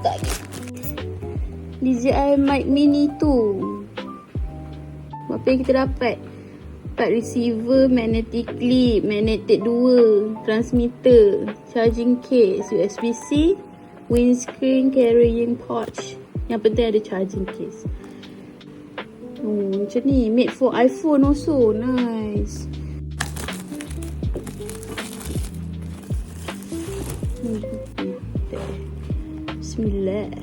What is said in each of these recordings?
buka ni. DJI Mic Mini 2. Apa yang kita dapat? Dapat receiver, magnetic clip, magnetic 2, transmitter, charging case, USB-C, windscreen carrying pouch. Yang penting ada charging case. Oh, macam ni. Made for iPhone also. Nice. Bismillah.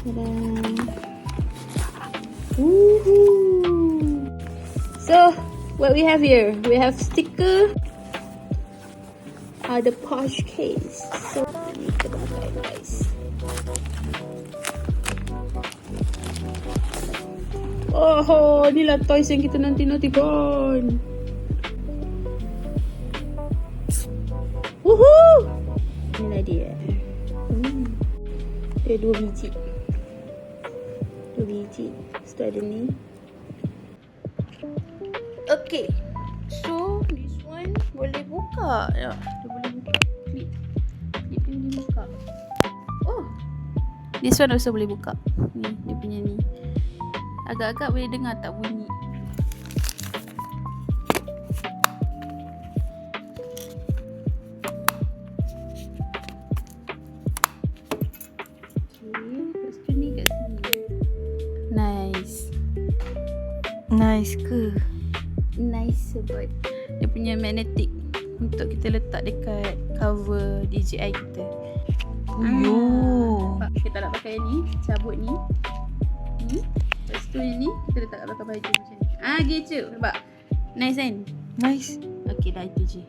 Tada. Woohoo. So, what we have here? We have sticker. The pouch case. So, ini kita pakai guys. Oh, inilah toys yang kita nanti-nantikan. Woohoo! Inilah dia. Ada 2 biji. 2 biji. Lepas tu ada ni. Okay. So, this one boleh buka. Ya, dia boleh buka. Clip. Clip ni boleh buka. Oh. This one also boleh buka. Ni, dia punya ni. Agak-agak boleh dengar tak bunyi. Lepas tu ni kat sini. Nice. Nice ke? Nice sebab dia punya magnetic untuk kita letak dekat cover DJI kita. Yo. Kita nak pakai ni, cabut ni. Lepas tu yang ni kita letak kat belakang baju macam ni. Gitu. Nampak? Nice kan? Nice. Okay dah, itu je.